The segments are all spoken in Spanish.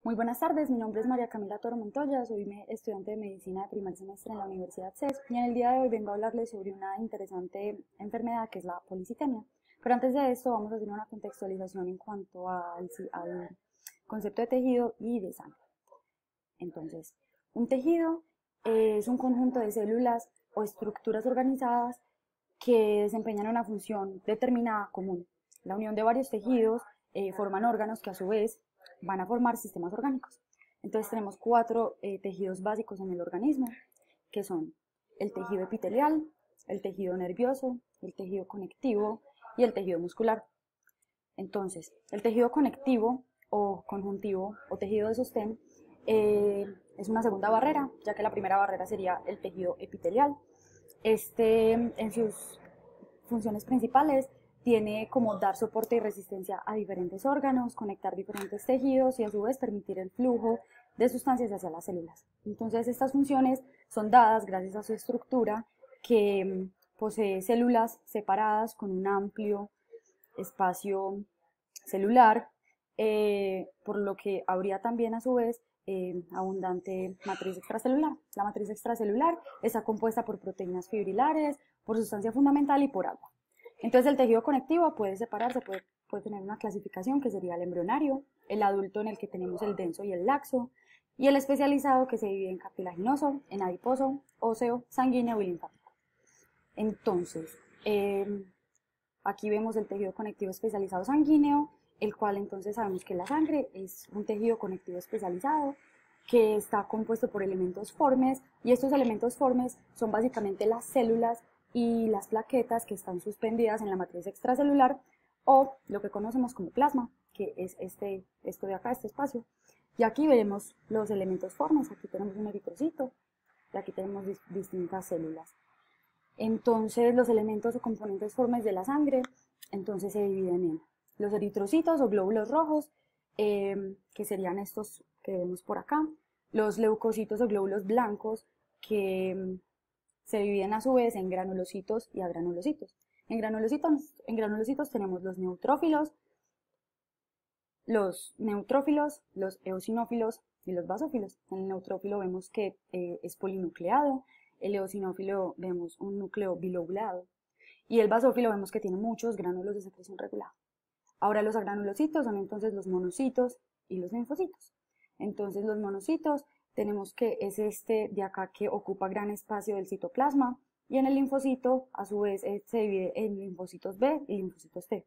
Muy buenas tardes, mi nombre es María Camila Toro Montoya, soy estudiante de Medicina de primer semestre en la Universidad CES y en el día de hoy vengo a hablarles sobre una interesante enfermedad que es la policitemia. Pero antes de esto vamos a hacer una contextualización en cuanto al concepto de tejido y de sangre. Entonces, un tejido es un conjunto de células o estructuras organizadas que desempeñan una función determinada común. La unión de varios tejidos forman órganos que a su vez van a formar sistemas orgánicos. Entonces tenemos cuatro tejidos básicos en el organismo, que son el tejido epitelial, el tejido nervioso, el tejido conectivo y el tejido muscular. Entonces, el tejido conectivo o conjuntivo o tejido de sostén es una segunda barrera, ya que la primera barrera sería el tejido epitelial. En sus funciones principales tiene como dar soporte y resistencia a diferentes órganos, conectar diferentes tejidos y a su vez permitir el flujo de sustancias hacia las células. Entonces estas funciones son dadas gracias a su estructura que posee células separadas con un amplio espacio celular, por lo que habría también a su vez abundante matriz extracelular. La matriz extracelular está compuesta por proteínas fibrilares, por sustancia fundamental y por agua. Entonces el tejido conectivo puede separarse, puede tener una clasificación que sería el embrionario, el adulto en el que tenemos el denso y el laxo, y el especializado que se divide en cartilaginoso, en adiposo, óseo, sanguíneo y linfático. Entonces, aquí vemos el tejido conectivo especializado sanguíneo, el cual entonces sabemos que la sangre es un tejido conectivo especializado que está compuesto por elementos formes, y estos elementos formes son básicamente las células y las plaquetas que están suspendidas en la matriz extracelular, o lo que conocemos como plasma, que es esto de acá, este espacio. Y aquí vemos los elementos formes, aquí tenemos un eritrocito y aquí tenemos distintas células. Entonces los elementos o componentes formes de la sangre entonces se dividen en los eritrocitos o glóbulos rojos, que serían estos que vemos por acá, los leucocitos o glóbulos blancos, que se dividen a su vez en granulocitos y agranulocitos. En granulocitos tenemos los neutrófilos, los eosinófilos y los basófilos. En el neutrófilo vemos que es polinucleado, el eosinófilo vemos un núcleo bilobulado y el basófilo vemos que tiene muchos gránulos de secreción regulada. Ahora los agranulocitos son entonces los monocitos y los linfocitos. Entonces los monocitos tenemos que es este de acá que ocupa gran espacio del citoplasma, y en el linfocito a su vez se divide en linfocitos B y linfocitos T.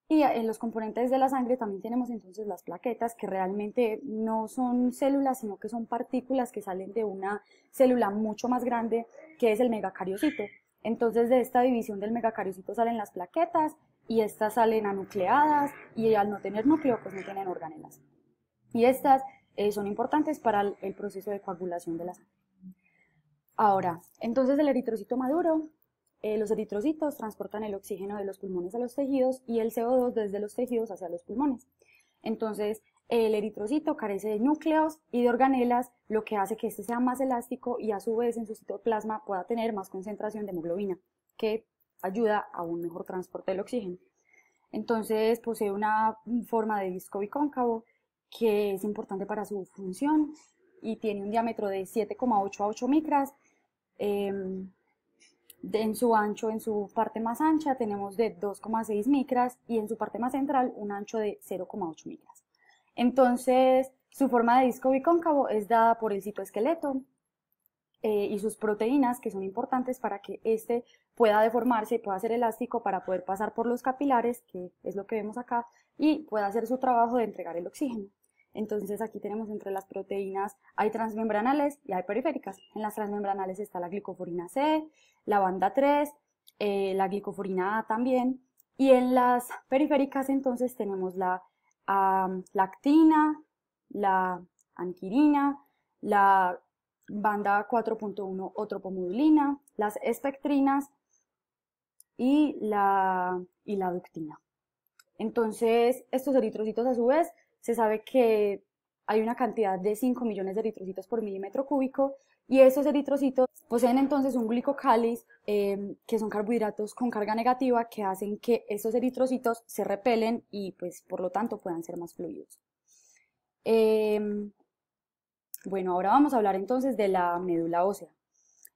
Y en los componentes de la sangre también tenemos entonces las plaquetas, que realmente no son células, sino que son partículas que salen de una célula mucho más grande, que es el megacariocito. Entonces de esta división del megacariocito salen las plaquetas, y estas salen anucleadas, y al no tener núcleo pues no tienen organelas. Y estas son importantes para el proceso de coagulación de la sangre. Ahora, entonces el eritrocito maduro, los eritrocitos transportan el oxígeno de los pulmones a los tejidos y el CO2 desde los tejidos hacia los pulmones. Entonces, el eritrocito carece de núcleos y de organelas, lo que hace que este sea más elástico y a su vez en su citoplasma pueda tener más concentración de hemoglobina, que ayuda a un mejor transporte del oxígeno. Entonces, posee una forma de disco bicóncavo que es importante para su función y tiene un diámetro de 7,8 a 8 micras. En su ancho, en su parte más ancha, tenemos de 2,6 micras y en su parte más central un ancho de 0,8 micras. Entonces, su forma de disco bicóncavo es dada por el citoesqueleto y sus proteínas, que son importantes para que este pueda deformarse, pueda ser elástico para poder pasar por los capilares, que es lo que vemos acá, y pueda hacer su trabajo de entregar el oxígeno. Entonces aquí tenemos entre las proteínas, hay transmembranales y hay periféricas. En las transmembranales está la glicoforina C, la banda 3, la glicoforina A también, y en las periféricas entonces tenemos la lactina, la anquirina, la banda 4.1 o tropomodulina, las espectrinas y la ductina. Entonces, estos eritrocitos a su vez, se sabe que hay una cantidad de 5 millones de eritrocitos por milímetro cúbico, y estos eritrocitos poseen entonces un glicocáliz, que son carbohidratos con carga negativa que hacen que estos eritrocitos se repelen y pues por lo tanto puedan ser más fluidos. Bueno, ahora vamos a hablar entonces de la médula ósea.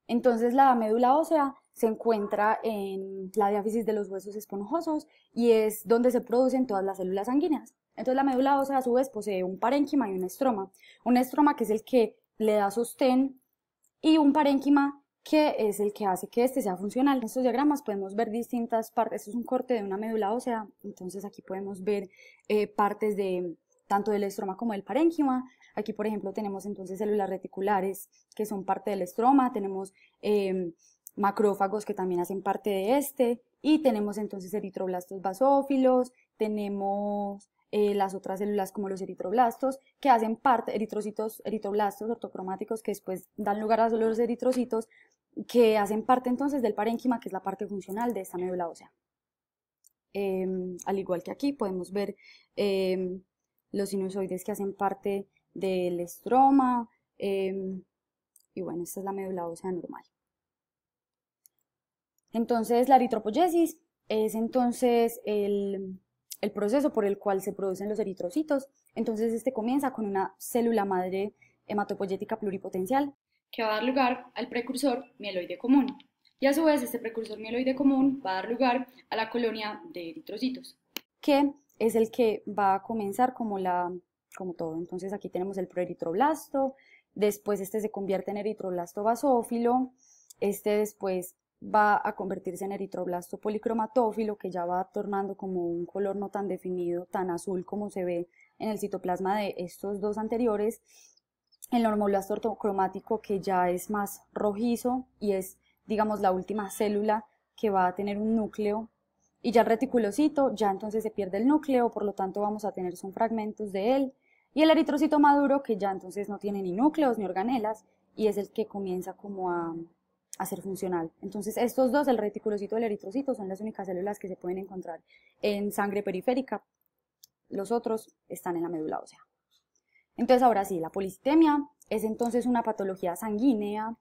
Entonces la médula ósea se encuentra en la diáfisis de los huesos esponjosos y es donde se producen todas las células sanguíneas. Entonces la médula ósea a su vez posee un parénquima y un estroma que es el que le da sostén y un parénquima que es el que hace que este sea funcional. En estos diagramas podemos ver distintas partes, esto es un corte de una médula ósea, entonces aquí podemos ver partes de tanto del estroma como del parénquima. Aquí, por ejemplo, tenemos entonces células reticulares que son parte del estroma, tenemos macrófagos que también hacen parte de este, y tenemos entonces eritroblastos basófilos, tenemos las otras células como los eritroblastos, que hacen parte, eritroblastos ortocromáticos que después dan lugar a los eritrocitos, que hacen parte entonces del parénquima, que es la parte funcional de esta médula ósea. Al igual que aquí podemos ver los sinusoides que hacen parte del estroma, y bueno, esta es la médula ósea normal. Entonces la eritropoyesis es entonces el proceso por el cual se producen los eritrocitos. Entonces este comienza con una célula madre hematopoyética pluripotencial que va a dar lugar al precursor mieloide común. Y a su vez este precursor mieloide común va a dar lugar a la colonia de eritrocitos, que es el que va a comenzar como todo. Entonces aquí tenemos el proeritroblasto, después este se convierte en eritroblasto basófilo, este después va a convertirse en eritroblasto policromatófilo, que ya va tornando como un color no tan definido, tan azul como se ve en el citoplasma de estos dos anteriores. El normoblasto ortocromático, que ya es más rojizo y es, digamos, la última célula que va a tener un núcleo. Y ya el reticulocito, ya entonces se pierde el núcleo, por lo tanto vamos a tener son fragmentos de él. Y el eritrocito maduro, que ya entonces no tiene ni núcleos ni organelas, y es el que comienza como a ser funcional. Entonces estos dos, el reticulocito y el eritrocito, son las únicas células que se pueden encontrar en sangre periférica. Los otros están en la médula ósea. Entonces ahora sí, la policitemia es entonces una patología sanguínea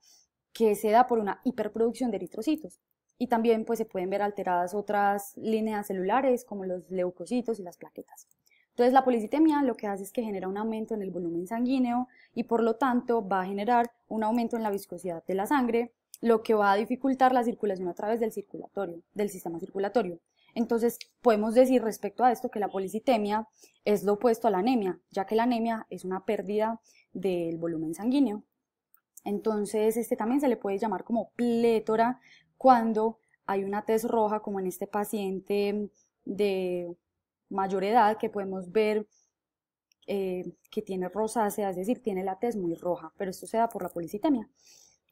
que se da por una hiperproducción de eritrocitos. Y también pues se pueden ver alteradas otras líneas celulares como los leucocitos y las plaquetas. Entonces la policitemia lo que hace es que genera un aumento en el volumen sanguíneo y por lo tanto va a generar un aumento en la viscosidad de la sangre, lo que va a dificultar la circulación a través del sistema circulatorio. Entonces podemos decir respecto a esto que la policitemia es lo opuesto a la anemia, ya que la anemia es una pérdida del volumen sanguíneo. Entonces este también se le puede llamar como plétora cuando hay una tez roja, como en este paciente de mayor edad que podemos ver que tiene rosácea, es decir, tiene la tez muy roja, pero esto se da por la policitemia.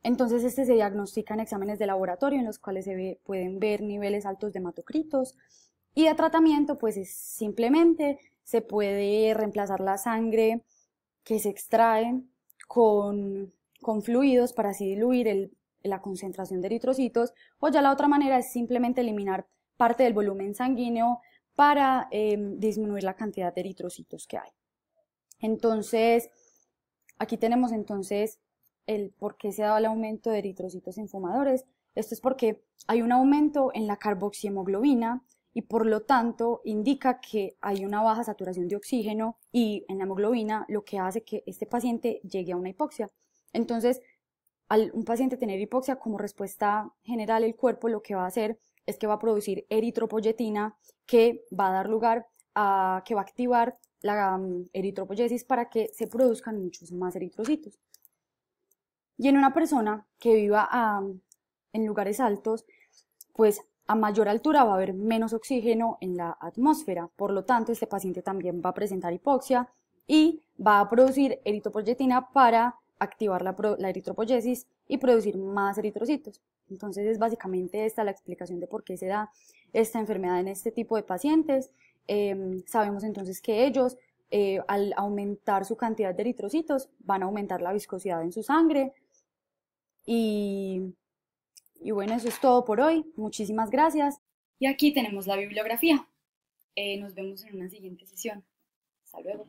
Entonces este se diagnostica en exámenes de laboratorio en los cuales pueden ver niveles altos de hematocritos, y de tratamiento pues es simplemente se puede reemplazar la sangre que se extrae con fluidos para así diluir la concentración de eritrocitos, o ya la otra manera es simplemente eliminar parte del volumen sanguíneo para disminuir la cantidad de eritrocitos que hay. Entonces aquí tenemos entonces el por qué se ha dado el aumento de eritrocitos infumadores. Esto es porque hay un aumento en la carboxihemoglobina y por lo tanto indica que hay una baja saturación de oxígeno y en la hemoglobina, lo que hace que este paciente llegue a una hipoxia. Entonces, al un paciente tener hipoxia, como respuesta general el cuerpo lo que va a hacer es que va a producir eritropoyetina, que va a dar lugar a que va a activar la eritropoyesis para que se produzcan muchos más eritrocitos. Y en una persona que viva en lugares altos, pues a mayor altura va a haber menos oxígeno en la atmósfera, por lo tanto este paciente también va a presentar hipoxia y va a producir eritropoyetina para activar la eritropoyesis y producir más eritrocitos. Entonces es básicamente esta la explicación de por qué se da esta enfermedad en este tipo de pacientes. Sabemos entonces que ellos al aumentar su cantidad de eritrocitos van a aumentar la viscosidad en su sangre y bueno, eso es todo por hoy. Muchísimas gracias. Y aquí tenemos la bibliografía. Nos vemos en una siguiente sesión. Hasta luego.